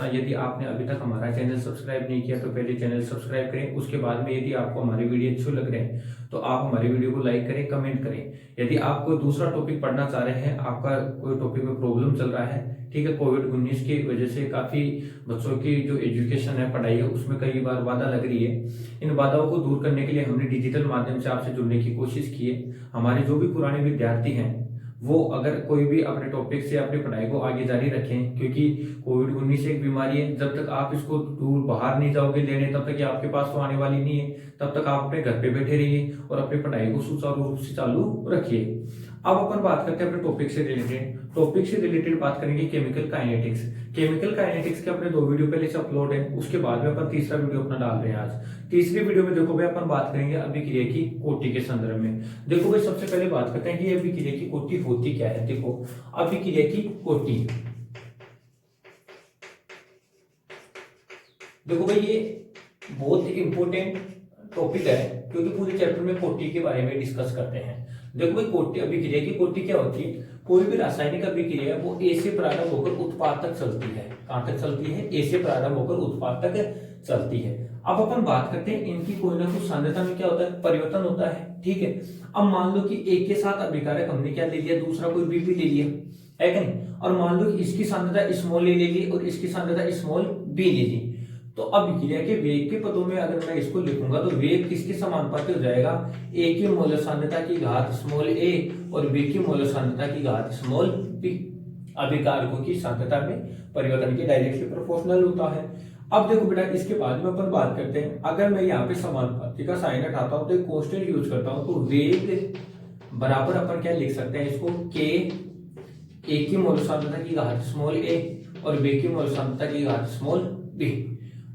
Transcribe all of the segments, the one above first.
दोस्तों, यदि आपने अभी तक हमारा चैनल सब्सक्राइब नहीं किया तो पहले चैनल सब्सक्राइब करें। उसके बाद में यदि आपको हमारे वीडियो अच्छे लग रहे हैं तो आप हमारे वीडियो को लाइक करें, कमेंट करें। यदि आप कोई दूसरा टॉपिक पढ़ना चाह रहे हैं, आपका कोई टॉपिक में प्रॉब्लम चल रहा है, ठीक है, कोविड-19 की वजह से काफी बच्चों की जो एजुकेशन है, पढ़ाई है, उसमें कई बार बाधा लग रही है। इन बाधाओं को दूर करने के लिए हमने डिजिटल माध्यम से आपसे जुड़ने की कोशिश की है। हमारे जो भी पुराने विद्यार्थी हैं वो अगर कोई भी अपने टॉपिक से अपनी पढ़ाई को आगे जारी रखें, क्योंकि कोविड-19 एक बीमारी है, जब तक आप इसको दूर बाहर नहीं जाओगे लेने तब तक ये आपके पास तो आने वाली नहीं है। तब तक आप अपने घर पे बैठे रहिए और अपनी पढ़ाई को सुचारू रूप से चालू रखिए। अब अपन बात करते हैं अपने टॉपिक से रिलेटेड बात करेंगे केमिकल काइनेटिक्स। केमिकल काइनेटिक्स के अपने 2 वीडियो पहले से अपलोड है, उसके बाद में अपन तीसरा वीडियो अपना डाल रहे हैं आज। तीसरी वीडियो में देखो भाई अपन बात करेंगे अभिक्रिया की कोटि के संदर्भ में। देखो भाई सबसे पहले बात करते हैं कि अभिक्रिया की कोटि होती क्या है। देखो अभिक्रिया की कोटि, देखो भाई ये बहुत इंपॉर्टेंट टॉपिक है क्योंकि पूरे चैप्टर में कोटि के बारे में डिस्कस करते हैं। देखो भाई कोटि, अभिक्रिया की कोटि क्या होती है? कोई भी रासायनिक अभिक्रिया वो ए से प्रारंभ होकर उत्पाद तक चलती है। कहां तक चलती है? ए से प्रारंभ होकर उत्पाद तक चलती है। अब अपन बात करते हैं इनकी कोई ना कुछ सांद्रता में क्या होता है, परिवर्तन होता है, ठीक है। अब मान लो कि एक के साथ अभिकारक हमने क्या ले लिया, दूसरा कोई बी भी ले लिया, है कि नहीं, और मान लो कि इसकी सांद्रता स्मॉल ए ले ली और इसकी सांद्रता स्मॉल बी ले ली, तो अभिक्रिया के वेग के पदों में अगर मैं इसको लिखूंगा तो वेग किसके समानुपाती हो जाएगा? ए की मोलर सांद्रता की घात स्मॉल ए और बी की मोलर सांद्रता की घात स्मॉल बी। अभिकारकों की सांद्रता में परिवर्तन के डायरेक्टली प्रोपोर्शनल होता है। अब देखो बेटा इसके बाद में अपन बात करते हैं, अगर मैं यहाँ पे समानुपाती का साइन हटाता हूं तो एक कांस्टेंट यूज करता हूं तो वेग बराबर अपन क्या लिख सकते हैं इसको, के ए की मोलर सांद्रता की घात स्मॉल ए और बी की मोलर सांद्रता की घात स्मॉल बी।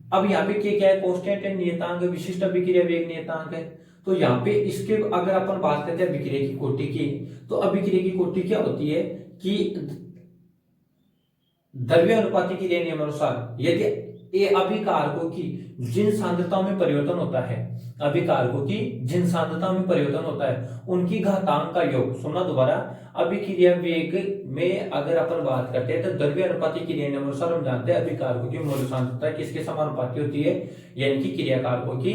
अब यहाँ पे क्या है, कांस्टेंट है, नियतांक, विशिष्ट अभिक्रिया वेग नियतांक है। तो यहाँ पे इसके अगर अपन बात करते हैं अभिक्रिया की कोटि की, तो अभिक्रिया की कोटि क्या होती है कि द्रव्य अनुपाती क्रिया नियमानुसार यदि ए अभिकारकों की जिन सांद्रताओं में परिवर्तन होता है, अभिकारकों की जिन सांद्रताओं में परिवर्तन होता है उनकी घातांक का योग, सुनना दोबारा, अभिक्रिया वेग में अगर अपन बात करते हैं तो द्रव्य अनुपाती क्रिया नियमानुसार हम जानते हैं अभिकारकों की मोल सांद्रता किसके समानुपाती होती है, यानी कि क्रियाकारकों की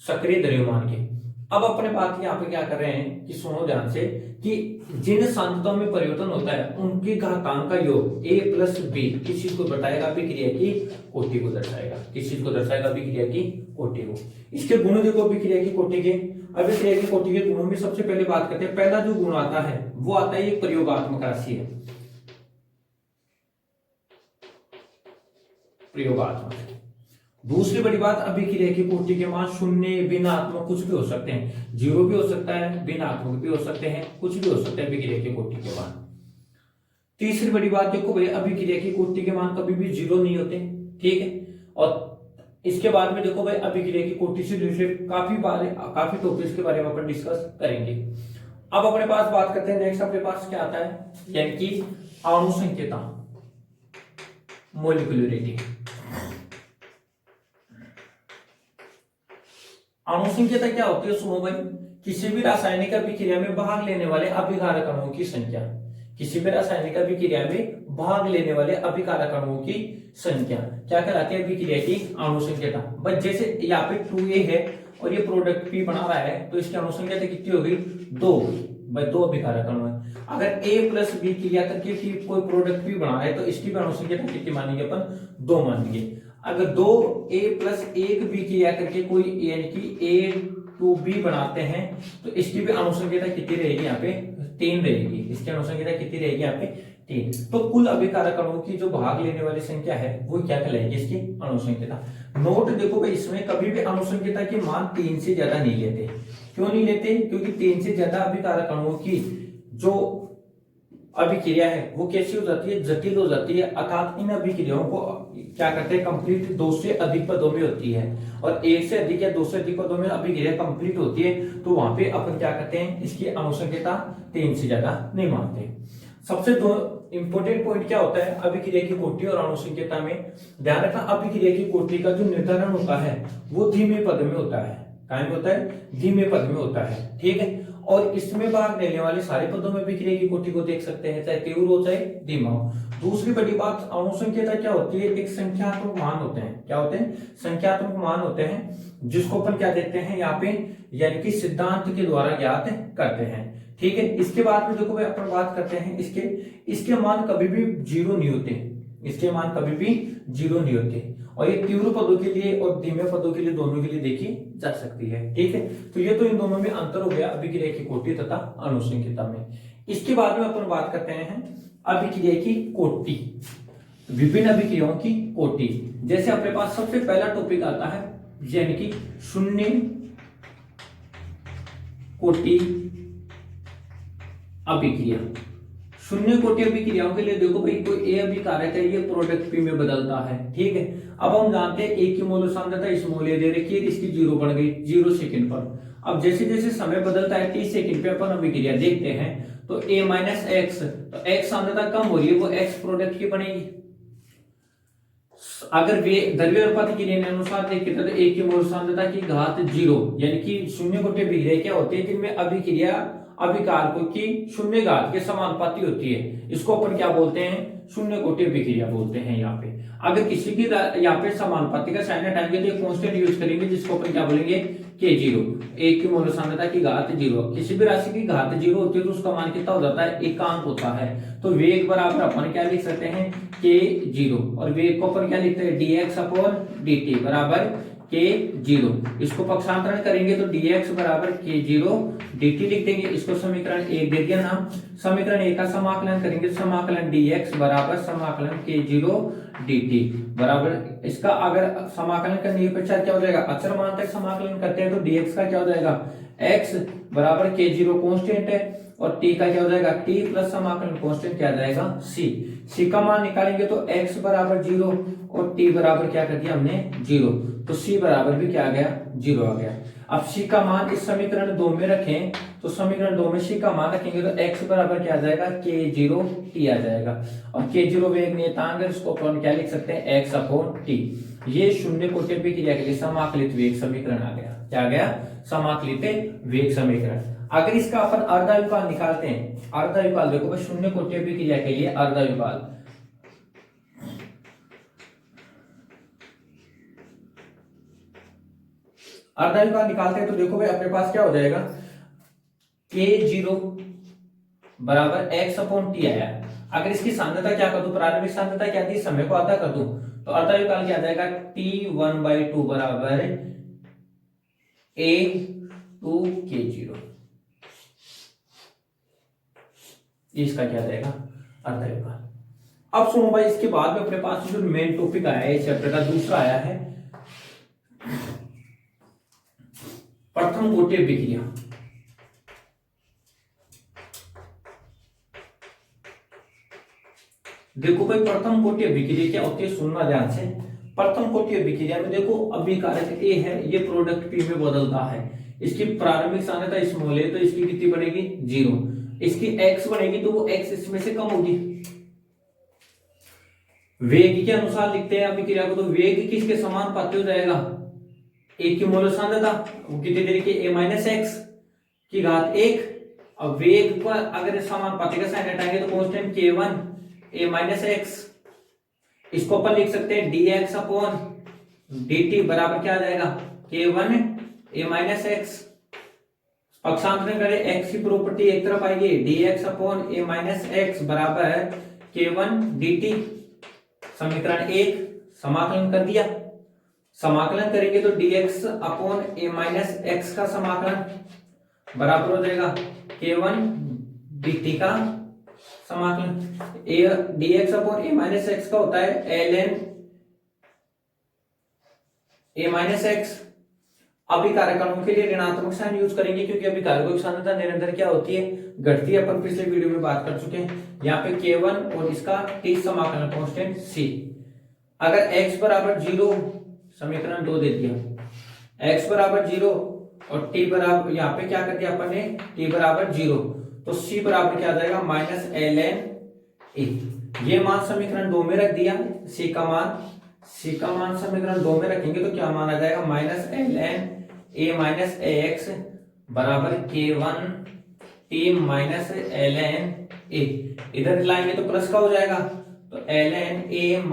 सक्रिय द्रव्यमान के। अब अपने बात यहाँ पे क्या कर रहे हैं कि सुनो ध्यान से कि जिन सांद्रताओं में परिवर्तन होता है उनकी घातांक का योग a प्लस बी किस चीज को बताएगा, अभिक्रिया की कोटि को दर्शाएगा। किस चीज को दर्शाएगा? अभिक्रिया की कोटि को। इसके गुण देखो अभिक्रिया की कोटि के, अभिक्रिया की कोटि के गुणों में सबसे पहले बात करते हैं, पहला जो गुण आता है वो आता है एक प्रयोगात्मक राशि है, प्रयोगात्मक। दूसरी बड़ी बात, अभिक्रिया की कोटि के मान शून्य, भिन्नात्मक कुछ भी हो सकते हैं, 0 भी हो सकता है, भिन्नात्मक भी हो सकते हैं, कुछ भी हो सकता है अभिक्रिया की कोटि के मान। तीसरी बड़ी बात देखो भाई, अभिक्रिया की कोटि के मान कभी भी 0 नहीं होते, ठीक है। और इसके बाद में देखो भाई अभिक्रिया की कोटि से रिलेटेड काफी टॉपिक्स के बारे में अपन डिस्कस करेंगे। अब अपने पास बात करते हैं, नेक्स्ट अपने पास क्या आता है, यानी कि अणु संकेता, मोलिकुलरिटी। अणु संकेता क्या होती है? सुनो भाई, किसी भी रासायनिक अभिक्रिया में भाग लेने वाले अभिकारक अणुओं की संख्या, किसी भी रासायनिक अभिक्रिया में भाग लेने वाले अभिकारक अणुओं की संख्या क्या कहलाती है? अभिक्रिया की अणु संकेता। बस जैसे यहाँ पे 2a है और ये प्रोडक्ट P बना रहा है तो इसकी अणु संख्या कितनी होगी? 2 भाई, 2 अभिकारक अणु है। अगर a प्लस बी क्रिया करके कोई प्रोडक्ट P बना रहा है तो इसकी भी अणु संख्या कितनी मानेंगे अपन? 2 मानेंगे। अगर 2a प्लस 1b क्रिया करके कोई यानी कि A2B बनाते हैं तो इसकी भी अणु संख्या कितनी रहेगी? यहाँ पे 3 रहेगी। इसकी अणु संख्या कितनी रहेगी? यहाँ पे 3। तो कुल अभिकारक अणुओं की जो भाग लेने वाली संख्या है वो क्या कहलाएगी? इसकी अणु संख्या। नोट देखो भाई, इसमें कभी भी अणु संख्या के मान 3 से ज्यादा नहीं लेते। क्यों नहीं लेते? क्योंकि 3 से ज्यादा अभिकारक अणुओं की जो अभिक्रिया है वो कैसी हो जाती है? जटिल हो जाती है। अर्थात इन अभिक्रियाओं को क्या करते हैं? कंप्लीट 2 से अधिक पदों में होती है, और 1 से अधिक या 2 से अधिक पदों में अभिक्रिया कंप्लीट होती है तो वहां पे अपन क्या करते हैं? इसकी अणु संख्या 3 से ज्यादा नहीं मानते। सबसे 2 इंपॉर्टेंट पॉइंट क्या होता है अभिक्रिया की कोटि और अणु संकेता में? ध्यान रखना, अभिक्रिया की कोटि का जो निर्धारण होता है वो धीमे पद में होता है। कहां में होता है? धीमे पद में होता है, ठीक है। और इसमें भाग लेने वाले सारे पदों में अभिक्रिया की कोटि को देख सकते हैं, चाहे तीव्र हो चाहे धीमा हो। दूसरी बड़ी बात, अणुसंख्यता क्या होती है, एक संख्यात्मक मान होते हैं। क्या होते हैं? संख्यात्मक मान होते हैं, जिसको अपन क्या देखते हैं यहाँ पे, यानी कि सिद्धांत के द्वारा ज्ञात करते हैं। ठीक है, इसके बाद में देखो भाई अपन बात करते हैं इसके मान कभी भी जीरो नहीं होते, इसके मान कभी भी जीरो नहीं होते। और ये तीव्र पदों के लिए और धीमे पदों के लिए, दोनों के लिए देखी जा सकती है। ठीक है, तो ये तो इन दोनों में अंतर हो गया अभिक्रिया की कोटि तथा अणुसंख्यता में। इसके बाद में अपन बात करते हैं अभिक्रिया की कोटि, विभिन्न अभिक्रियाओं की कोटि। जैसे अपने पास सबसे पहला टॉपिक आता है, यानी कि शून्य कोटि अभिक्रिया। शून्य कोटि अभिक्रियाओं के लिए देखो भाई, कोई ए अभिकारक है, ये प्रोडक्ट पी में बदलता है। ठीक है, अब हम जानते हैं ए की मोल सांद्रता इस मोल दे रखी है, इसकी 0 बन गई 0 सेकंड पर। अब जैसे जैसे समय बदलता है t सेकंड पे अपन अभिक्रिया देखते हैं, तो a माइनस एक्स, तो x सांद्रता कम हो रही है, वो x प्रोडक्ट की बनेगी। अगर वे द्रव्य अनुपात के अनुसार देखें तो a की मोल सांद्रता की घात 0, यानी कि शून्य कोटि अभिक्रिया क्या होती है, जिनमें अभिक्रिया अभिकारकों की शून्य घात के समानुपाती होती है, इसको अपन क्या बोलते हैं, शून्य कोटि अभिक्रिया बोलते हैं। यहाँ पे अगर किसी की यहाँ पे समानुपाती का साइन हटाएंगे तो एक कांस्टेंट यूज करेंगे, जिसको अपन क्या बोलेंगे, k0, एक की मोल सांद्रता की घात 0। किसी भी राशि की घात 0 होती है तो उसका मान कितना हो जाता है, एकांक होता है। तो वेग बराबर अपन क्या लिख सकते हैं, k0, और वेग को अपन क्या लिखते हैं, dx अपॉन dt बराबर k0। इसको पक्षांतरण करेंगे तो dx बराबर k0 dt लिख देंगे। इसको समीकरण 1 दे दिया नाम। समीकरण 1 का समाकलन करेंगे तो समाकलन dx बराबर समाकलन k0 dt बराबर, इसका अगर समाकलन करने के पश्चात क्या हो जाएगा, अचर मान तक समाकलन करते हैं तो dx का क्या हो जाएगा, x बराबर k0 कांस्टेंट है, और t का क्या हो जाएगा, t प्लस समाकलन कांस्टेंट क्या आ जाएगा, c का मान निकालेंगे तो x बराबर 0 और t बराबर क्या कर दिया हमने, 0, तो c बराबर भी क्या आ गया, 0 आ गया। अब c का मान इस समीकरण 2 में रखें, तो समीकरण 2 में c का मान रखेंगे तो x बराबर क्या आ जाएगा, k0 t आ जाएगा, और k0 वेग नियतांक है, इसको अपन क्या लिख सकते हैं, x अपॉन t। ये शून्य कोटि अभिक्रिया के लिए समाकलित वेग समीकरण आ गया। क्या आ गया, समाकलित वेग समीकरण। अगर इसका अपन अर्धाविकल निकालते हैं, अर्धाविकल देखो भाई, शून्य कोटि अभिक्रिया के लिए अर्धाविकल, अर्धाविकल निकालते हैं तो देखो भाई अपने पास क्या हो जाएगा, k0 बराबर x अपॉन t आया। अगर इसकी सांद्रता क्या कर दूं, प्रारंभिक सांद्रता क्या थी, समय को आधा कर दूं, तो अर्धाविकल क्या आ जाएगा, t1/2 बराबर a2k0। इसका क्या जाएगा, अर्धाविकल। अब सुनो भाई, इसके बाद में अपने पास जो मेन टॉपिक आया है इस चैप्टर का, दूसरा आया है प्रथम कोटि अभिक्रिया। देखो भाई, प्रथम कोटि अभिक्रिया क्या होती है, सुनना ध्यान से। प्रथम कोटि अभिक्रिया में देखो, अभिकारक A है, ये प्रोडक्ट P में बदलता है, इसकी प्रारंभिक सांद्रता स्मॉल है, तो इसकी कितनी बनेगी, 0। इसकी x बनेगी तो वो x इसमें से कम होगी। वेग के अनुसार लिखते हैं अभिक्रिया को, तो वेग किसके समानुपाती हो जाएगा, a की मोल सांद्रता, वो कितनी देरी की, a माइनस एक्स की घात 1। अब वेग पर अगर समानुपाती का साइन हटाएंगे तो constant k1 a minus x, इसको अपन लिख सकते हैं dx अपॉन dt बराबर क्या आ जाएगा, k1 a माइनस एक्स। पक्षांतरण करें, x की प्रॉपर्टी एक तरफ आएगी, dx upon a minus x बराबर k1 dt। समीकरण 1 समाकलन कर दिया, समाकलन करेंगे तो dx upon a minus x का समाकलन बराबर हो जाएगा k1 dt का समाकलन। dx upon a minus x का होता है ln a माइनस एक्स। अभिकारकों के लिए ऋणात्मक साइन यूज करेंगे, क्योंकि अभिकारकों की सांद्रता निरंतर क्या होती है, घटती है। अपन पिछले वीडियो में बात कर चुके हैं। यहाँ पे k1 और इसका t समाकलन कांस्टेंट c। अगर x बराबर 0, समीकरण 2 दे दिया, x बराबर 0 और t बराबर, यहाँ पे क्या कर दिया अपन ने, t बराबर 0, तो c बराबर क्या आ जाएगा, माइनस ln a। ये मान समीकरण 2 में रख दिया, c का मान समीकरण 2 में रखेंगे तो क्या मान आ जाएगा, minus ln a minus ax बराबर k1 t minus ln a। इधर लाएंगे तो प्लस का हो जाएगा, तो ln a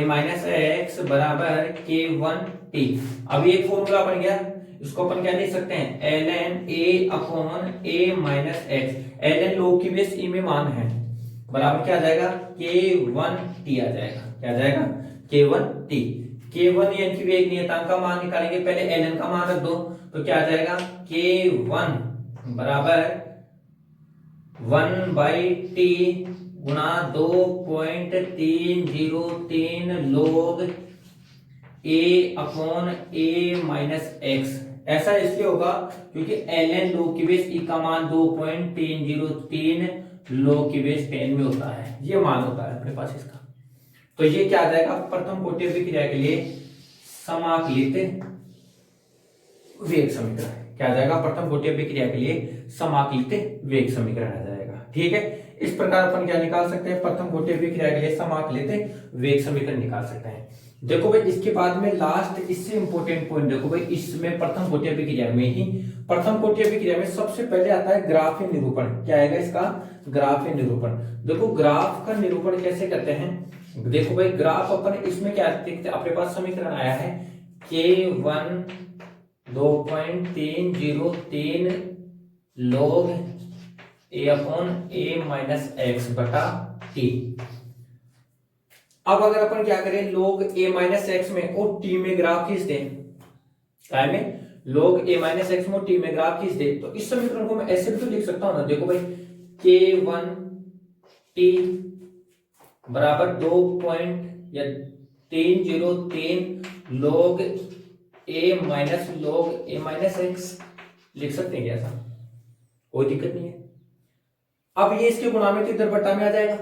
माइनस एक्स बराबर k1t। अब ये फॉर्मूला बन गया, इसको अपन क्या लिख सकते हैं, ln a minus x, ln लोग की बेस ई में मान है, बराबर क्या आ जाएगा, k1t आ जाएगा। क्या आ जाएगा, k1t। k1 यानी कि एक नियतांक का मान निकालेंगे, पहले ln का मान रख दो, तो क्या आ जाएगा, k1 बराबर 1/t गुणा 2.303 log a माइनस एक्स। ऐसा इसलिए होगा क्योंकि ln log की बेस ई का मान 2.303 log की बेस 10 में होता है, ये मान होता है अपने पास इसका। तो ये क्या आ जाएगा, प्रथम कोटि अभिक्रिया के लिए समाकलित वेग समीकरण। क्या आ जाएगा, प्रथम कोटि अभिक्रिया के लिए समाकलित वेग समीकरण आ जाएगा। ठीक है, इस प्रकार अपन क्या निकाल सकते हैं, प्रथम कोटि अभिक्रिया के लिए समाकलित वेग समीकरण निकाल सकते हैं। देखो भाई, इसके बाद में लास्ट इससे इंपॉर्टेंट पॉइंट देखो भाई, इसमें प्रथम कोटि अभिक्रिया में ही, प्रथम कोटि अभिक्रिया में सबसे पहले आता है ग्राफीय निरूपण। क्या आएगा इसका, ग्राफीय निरूपण। देखो ग्राफ का निरूपण कैसे करते हैं, देखो भाई ग्राफ अपन इसमें क्या देखते हैं, अपने पास समीकरण आया है k1 2.303 log a minus x बटा t। अब अगर अपन क्या करें, log a माइनस एक्स में और t में ग्राफ खींच दें, क्या में log a माइनस एक्स में t में ग्राफ खींच दे, तो इस समीकरण को मैं ऐसे भी तो लिख सकता हूं ना। देखो भाई k1t बराबर 2.303 log a माइनस एक्स लिख सकते हैं क्या, ऐसा कोई दिक्कत नहीं है। अब ये इसके गुणा में तो इधर बटा में आ जाएगा,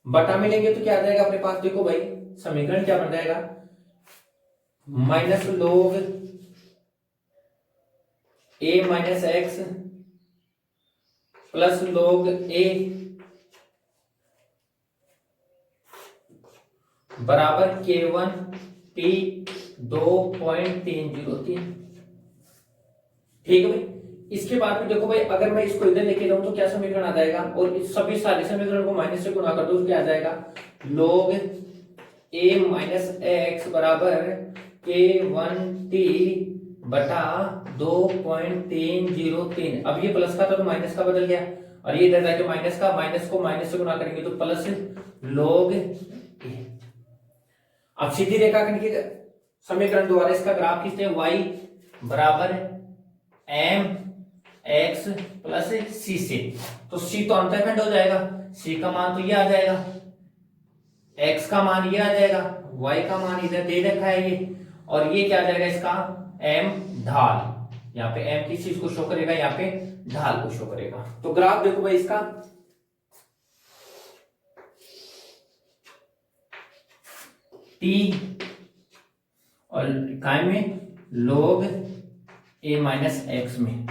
बटा में लेंगे तो क्या आ जाएगा अपने पास, देखो भाई समीकरण क्या बन जाएगा, minus log a minus x plus log a बराबर k1t 2.303। ठीक है भाई, इसके बाद में देखो भाई, अगर मैं इसको इधर लेके जाऊं तो क्या समीकरण आ जाएगा, और इस सभी सारे समीकरण को माइनस से गुणा कर दो, क्या आ जाएगा, log a माइनस एक्स बराबर k1t बटा 2.303। अब ये प्लस का था तो माइनस का बदल गया, और ये इधर जाके माइनस का, माइनस को माइनस से गुणा करेंगे तो प्लस log a। अब सीधी रेखाखंड के समीकरण द्वारा इसका ग्राफ खींचते हैं, y बराबर m x प्लस c से, तो c तो अंतःखंड हो जाएगा, c का मान तो ये आ जाएगा, x का मान ये आ जाएगा, y का मान इधर दे रखा है ये, और ये क्या आ जाएगा इसका m ढाल, यहाँ पे m किस चीज को शो करेगा, यहाँ पे ढाल को शो करेगा। तो ग्राफ देखो भाई इसका t और काय में log a माइनस एक्स में,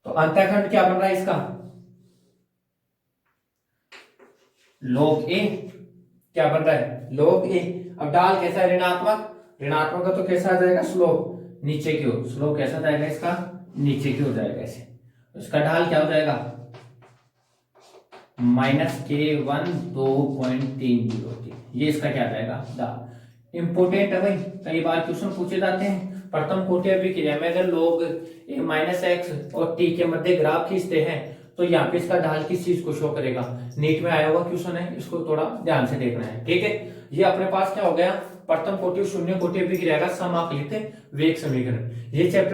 तो अंतःखंड क्या बन रहा है इसका, log a क्या बन रहा है, log a। अब ढाल कैसा है, ऋणात्मक, ऋणात्मक का तो कैसा आ जाएगा, स्लोप नीचे की ओर, स्लोप कैसा जाएगा इसका, नीचे की ओर जाएगा ऐसे, तो इसका ढाल क्या हो जाएगा, माइनस k1 2.303। ये इसका क्या जाएगा, ढाल। इंपोर्टेंट है भाई, कई बार क्वेश्चन पूछे जाते हैं। प्रथम कोटि अभिक्रिया में अगर log a माइनस एक्स और t के मध्य ग्राफ खींचते हैं तो यहाँ पे इसका ढाल किस चीज को शो करेगा, नीट में आया हुआ क्वेश्चन है, इसको थोड़ा ध्यान से देखना है। ठीक है, ये अपने पास क्या हो गया, प्रथम कोटि शून्य कोटि अभिक्रिया का समाकलित वेग समीकरण। ये चैप्टर